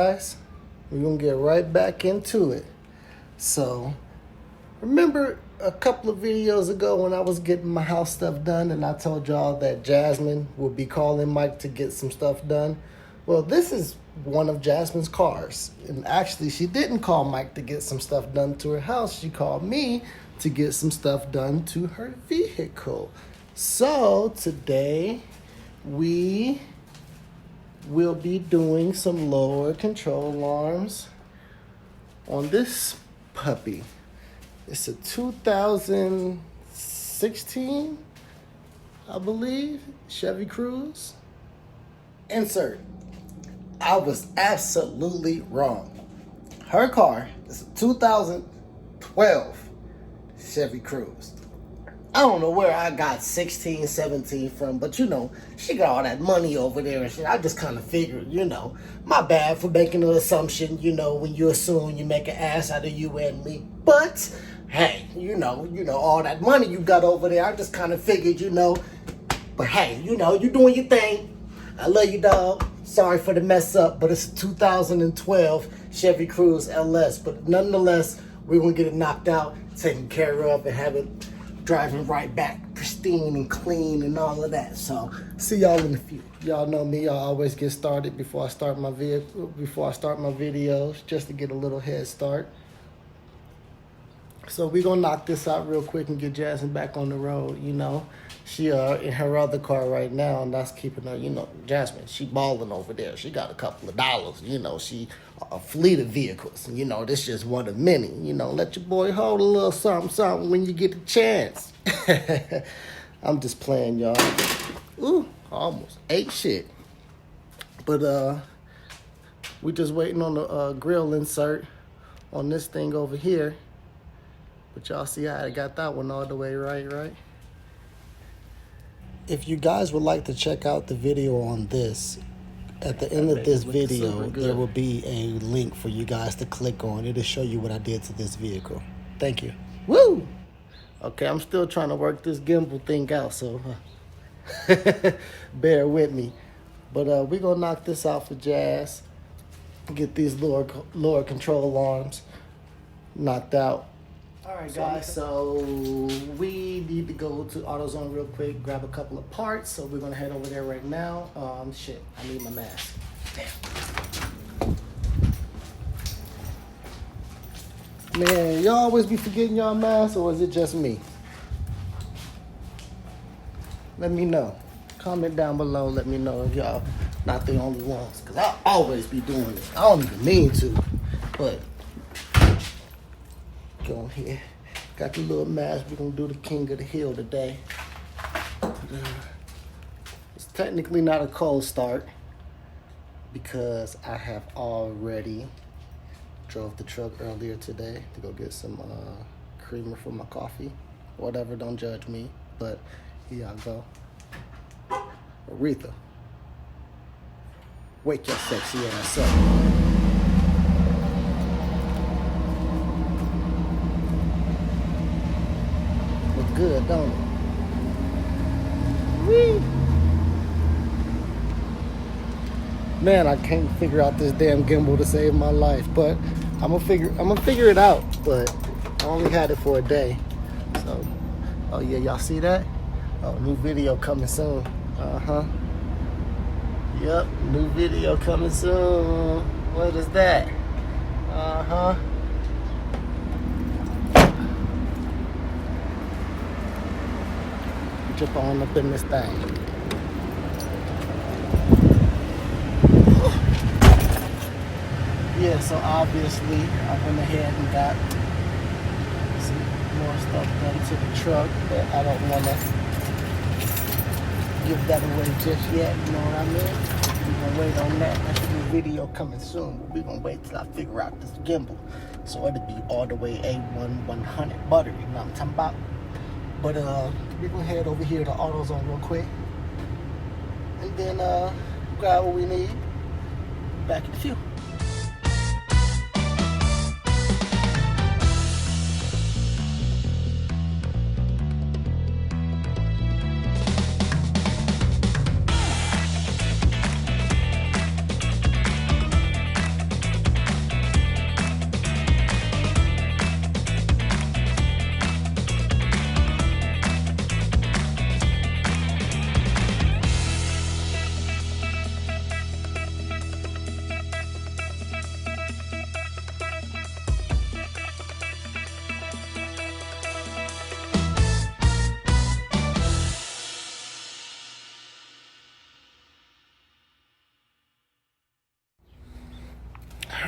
guys, we're gonna get right back into it. So, remember a couple of videos ago when I was getting my house stuff done and I told y'all that Jasmine would be calling Mike to get some stuff done? Well, this is one of Jasmine's cars. And actually, she didn't call Mike to get some stuff done to her house. She called me to get some stuff done to her vehicle. So, today we will be doing some lower control alarms on this puppy. It's a 2016, I believe, Chevy Cruze. Insert. I was absolutely wrong. Her car is a 2012 Chevy Cruze. I don't know where I got 16, 17 from, but you know, she got all that money over there and shit. I just kind of figured, you know, my bad for making an assumption, you know, when you assume you make an ass out of you and me. But, hey, you know, all that money you got over there, I just kind of figured, you know. But hey, you know, you doing your thing. I love you, dog. Sorry for the mess up, but it's a 2012 Chevy Cruze LS. But nonetheless, we're going to get it knocked out, taken care of, and have it driving right back, pristine and clean and all of that. So, see y'all in the future. Y'all know me, I always get started before I start my videos, just to get a little head start. So we're gonna knock this out real quick and get Jasmine back on the road, you know. She in her other car right now, and that's keeping her, you know, Jasmine, she balling over there. She got a couple of dollars, you know, she a fleet of vehicles. And, you know, this just one of many. You know, let your boy hold a little something when you get the chance. I'm just playing, y'all. Ooh, almost ate shit. But we just waiting on the grill insert on this thing over here. But y'all see how I got that one all the way right? If you guys would like to check out the video on this, at the end of this video, there will be a link for you guys to click on. It'll show you what I did to this vehicle. Thank you. Woo! Okay, I'm still trying to work this gimbal thing out, so bear with me. But we're going to knock this out for Jazz. Get these lower control alarms knocked out. All right, guys, so we need to go to AutoZone real quick, grab a couple of parts. So we're going to head over there right now. Shit, I need my mask. Damn. Man, y'all always be forgetting y'all masks, or is it just me? Let me know. Comment down below. Let me know if y'all not the only ones. Because I always be doing it. I don't even mean to, but... Go here. Got the little mask. We're going to do the King of the Hill today. It's technically not a cold start because I have already drove the truck earlier today to go get some creamer for my coffee. Whatever, don't judge me. But here I go. Aretha, wake your sexy ass up. Good, don't it? Whee! Man, I can't figure out this damn gimbal to save my life, but I'm gonna figure it out. But I only had it for a day, so. Oh yeah, y'all see that? Oh, new video coming soon. Yep, new video coming soon. What is that? Jump on up in this thing. Yeah, so obviously I went ahead and got some more stuff done to the truck, but I don't want to give that away just yet, you know what I mean? We're going to wait on that. That should be a video coming soon. We're going to wait till I figure out this gimbal. So it'll be all the way A1 100 butter, you know what I'm talking about? But we're gonna head over here to AutoZone real quick, and then grab what we need. Back in a few.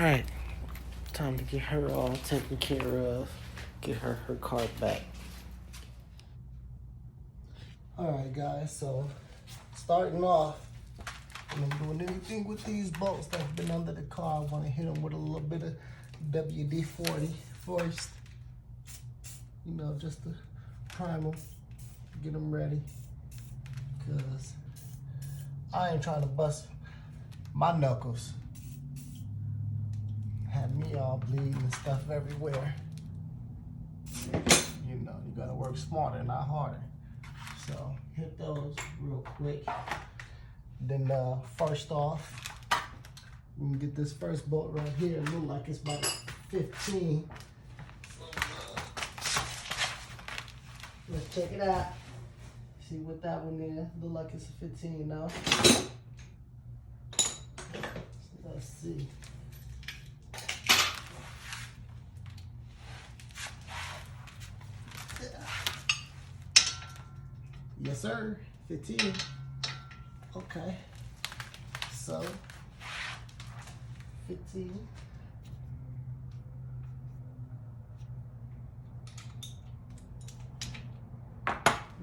right, time to get her all taken care of. Get her car back. All right, guys, so starting off, I'm doing anything with these bolts that's been under the car. I want to hit them with a little bit of WD-40 first. You know, just to prime them, get them ready. Because I ain't trying to bust my knuckles. Have me all bleeding and stuff everywhere. You know, you gotta work smarter, not harder. So hit those real quick. Then first off, we can get this first bolt right here. It look like it's about 15. Let's check it out. See what that one is. Look like it's a 15 now. Let's see. Yes, sir. 15. Okay. So, 15.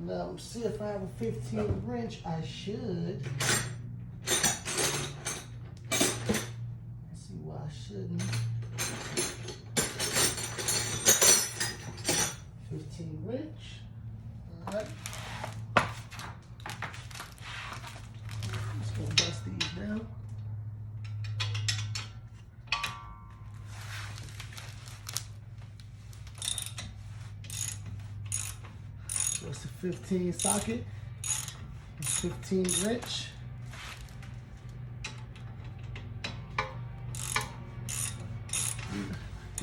Now, let's see if I have a 15 wrench. I should. Let's see why I shouldn't. 15 wrench. All right. Just gonna bust these down. So it's a 15 socket, a 15 wrench.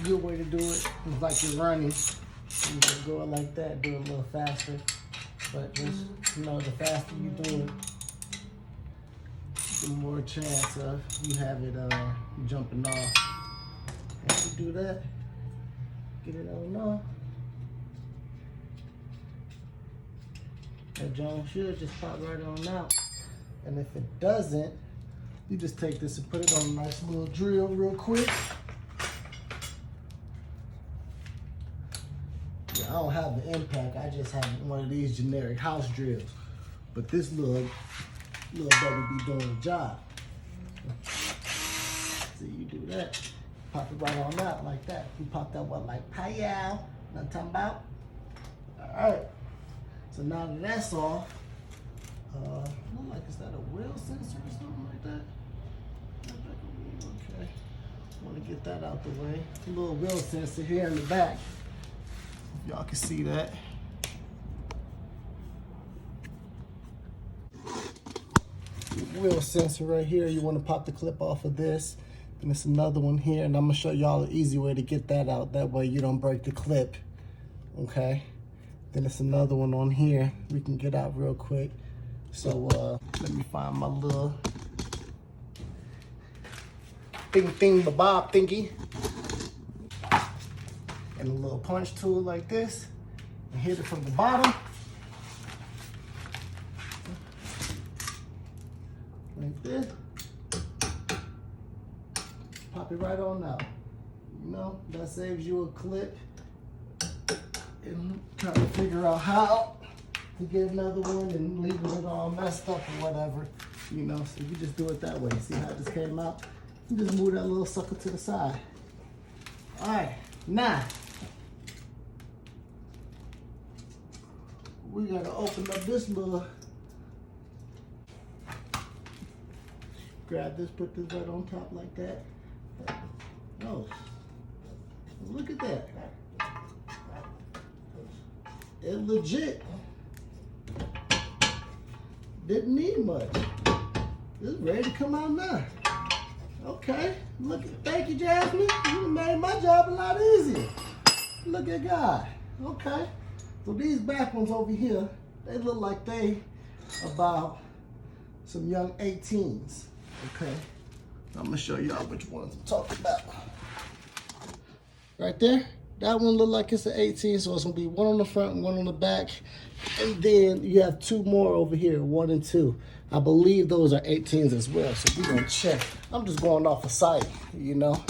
Good way to do it is like you're running. You can go it like that, do it a little faster. But just, you know, the faster you do it, the more chance of you have it jumping off. After you do that, get it on off. That Jones should just pop right on out. And if it doesn't, you just take this and put it on a nice little drill real quick. Yeah, I don't have the impact, I just have one of these generic house drills. But this little baby be doing the job. So you do that, pop it right on out like that. You pop that one like pow. Know what I'm talking about? All right. So now that that's off, look like, is that a wheel sensor or something like that? Okay, want to get that out the way. A little wheel sensor here in the back. Y'all can see that. Wheel sensor right here. You want to pop the clip off of this. And it's another one here, and I'm gonna show y'all an easy way to get that out. That way you don't break the clip. Okay. Then it's another one on here we can get out real quick. So let me find my little bob thingy. And a little punch tool like this. And hit it from the bottom. Like this. Pop it right on out. You know, that saves you a clip. And trying to figure out how to get another one and leaving it all messed up or whatever, you know. So you just do it that way. See how it just came out? You just move that little sucker to the side. All right, now we gotta open up this little. Grab this, put this right on top like that. Oh, look at that. It legit didn't need much. It's ready to come out now. Okay, look. Thank you, Jasmine. You made my job a lot easier. Look at God. Okay, so these back ones over here, they look like they about some young 18s. Okay, I'm gonna show y'all which ones I'm talking about. Right there. That one look like it's an 18, so it's gonna be one on the front and one on the back. And then you have two more over here, 1 and 2. I believe those are 18s as well, so we're gonna check. I'm just going off the site, you know.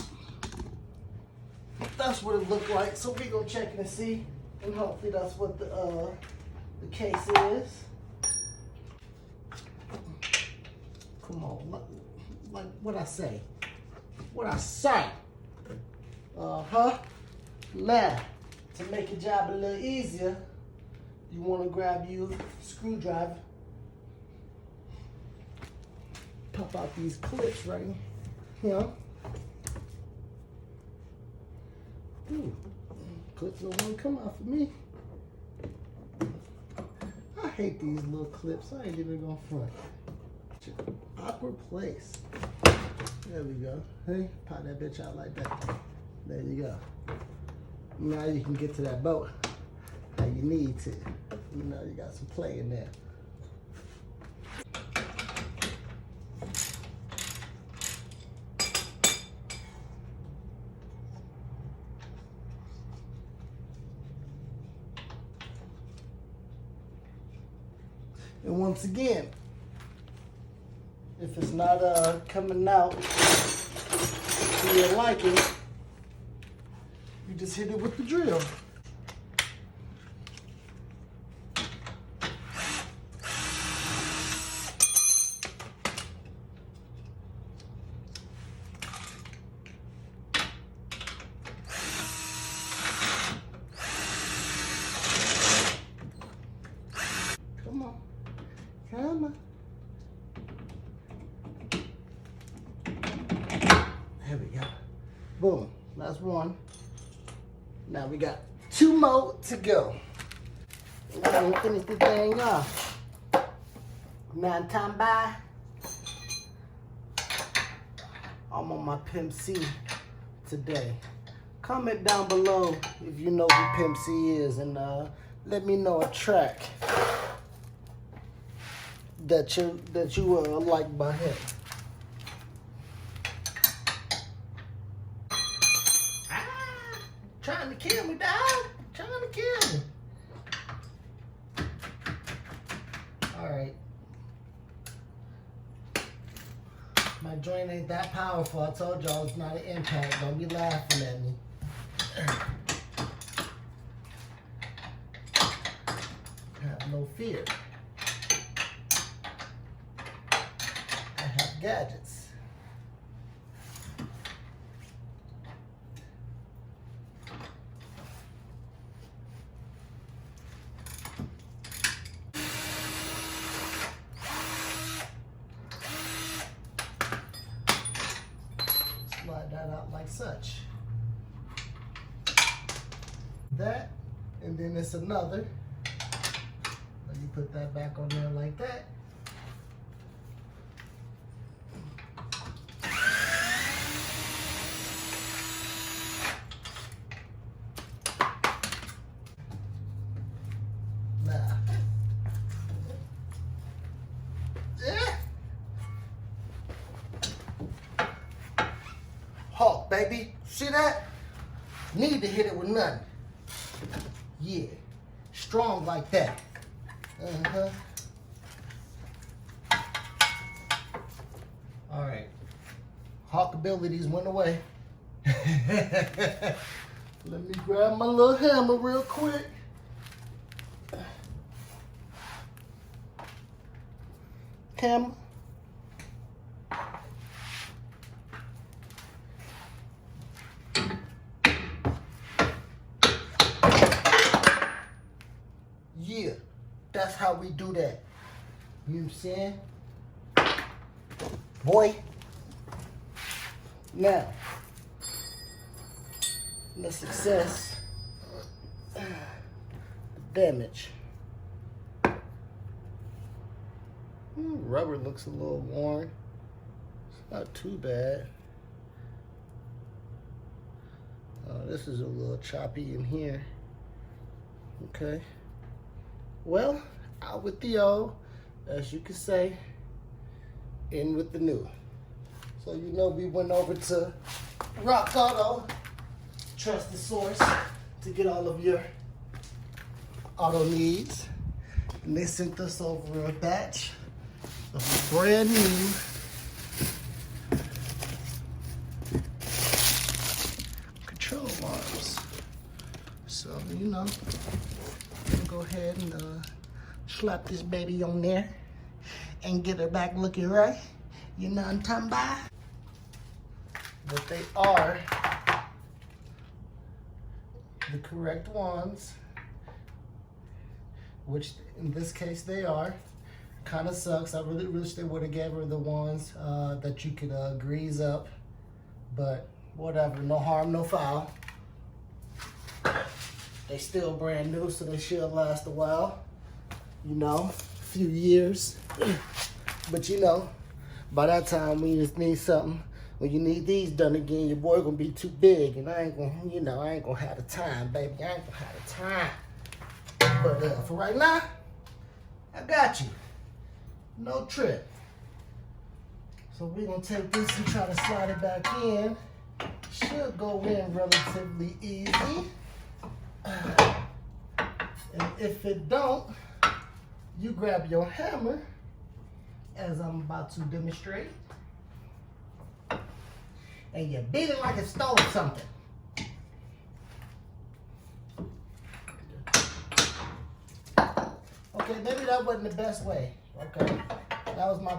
that's what it looked like. So we gonna check it and see, and hopefully that's what the case is. Come on, like what I say? What I say? Now, to make your job a little easier, you want to grab you a screwdriver, pop out these clips right here. Ooh, clips don't want to come out for me. I hate these little clips. I ain't even gonna front. Awkward place. There we go. Hey, pop that bitch out like that. There you go. Now you can get to that boat how you need to. You know, you got some play in there. And once again, if it's not coming out to your liking, you just hit it with the drill. Come on. Come on. There we go. Boom. That's one. Now we got 2 more to go. We're gonna finish this thing off. Now time by. I'm on my Pimp C today. Comment down below if you know who Pimp C is, and let me know a track that you like by him. Trying to kill me, dog. Trying to kill me. All right. My joint ain't that powerful. I told y'all it's not an impact. Don't be laughing at me. Have no fear. I have gadgets. Slide that out like such. That, and then it's another. You put that back on there like that. Now, Hawk, baby. See that? Need to hit it with nothing. Yeah. Strong like that. All right. Hawk abilities went away. Let me grab my little hammer real quick. Hammer. Yeah, that's how we do that. You know what I'm saying? Boy. Now, let's assess the damage. Rubber looks a little worn. It's not too bad. This is a little choppy in here. Okay. Well, out with the old, as you can say, in with the new. So you know we went over to Rock Auto, trusted source, to get all of your auto needs. And they sent us over a batch of brand new control arms. So, you know, we'll go ahead and slap this baby on there and get her back looking right. You know what I'm talking about? But they are the correct ones, which in this case they are. Kind of sucks. I really wish they would have gave her the ones that you could grease up, but whatever, no harm, no foul. They still brand new, so they should last a while, you know, a few years. But you know, by that time we just need something. When you need these done again, your boy gonna be too big, and I ain't gonna, you know, I ain't gonna have the time, baby. I ain't gonna have the time. But for right now, I got you. No trip. So we're gonna take this and try to slide it back in. Should go in relatively easy. And if it don't, you grab your hammer, as I'm about to demonstrate, and you beat it like it stole something. Okay, maybe that wasn't the best way. Okay, that was my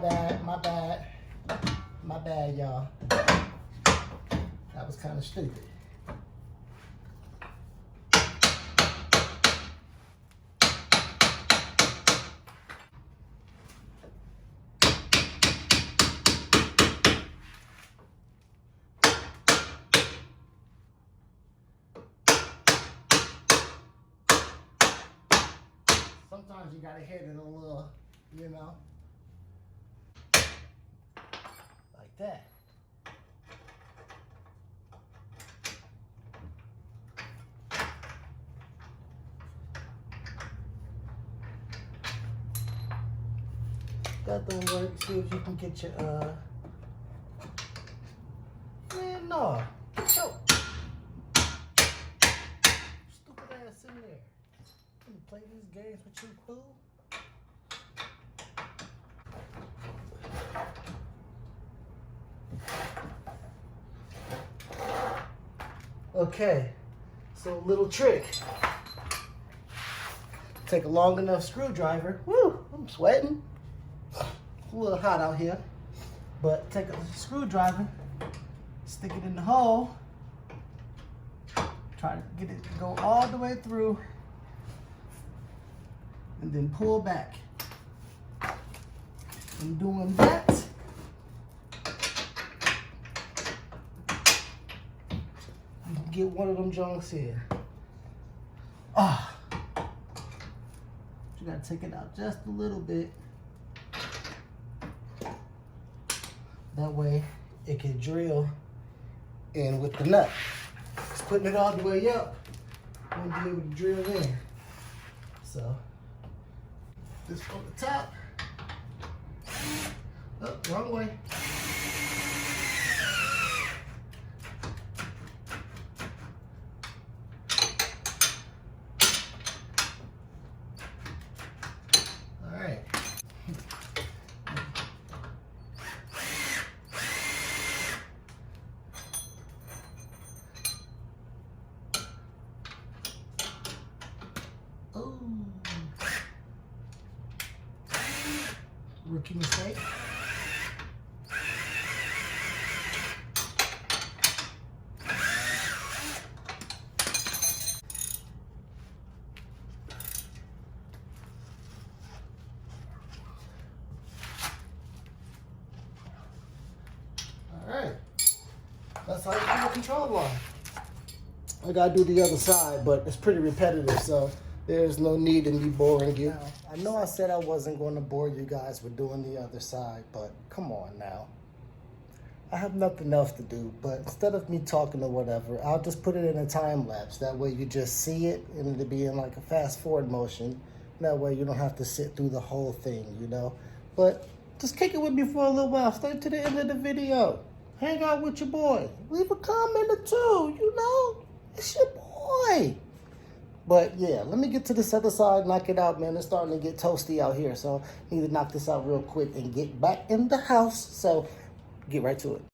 bad, y'all. That was kind of stupid. Sometimes you gotta hit it a little, you know, like that. That don't work. See if you can get your, man, no. Get your stupid ass in there. Can you play these games with you, fool? Okay, so little trick. Take a long enough screwdriver. Woo, I'm sweating. It's a little hot out here. But take a screwdriver, stick it in the hole, try to get it to go all the way through, and then pull back. And doing that, you can get one of them junks here. Ah, you gotta take it out just a little bit. That way it can drill in with the nut. Just putting it all the way up, won't be able to drill in. So, this from the top. Oh, wrong way. All right. Oh. Rookie mistake. Alright, that's how you do a control line. I gotta do the other side, but it's pretty repetitive, so there's no need in me boring you. Now, I know I said I wasn't going to bore you guys with doing the other side, but come on now. I have nothing else to do, but instead of me talking or whatever, I'll just put it in a time lapse. That way you just see it and it'll be in like a fast forward motion. That way you don't have to sit through the whole thing, you know? But just kick it with me for a little while. Stay to the end of the video. Hang out with your boy. Leave a comment or two, you know? It's your boy. But yeah, let me get to this other side, knock it out, man. It's starting to get toasty out here, so I need to knock this out real quick and get back in the house. So get right to it.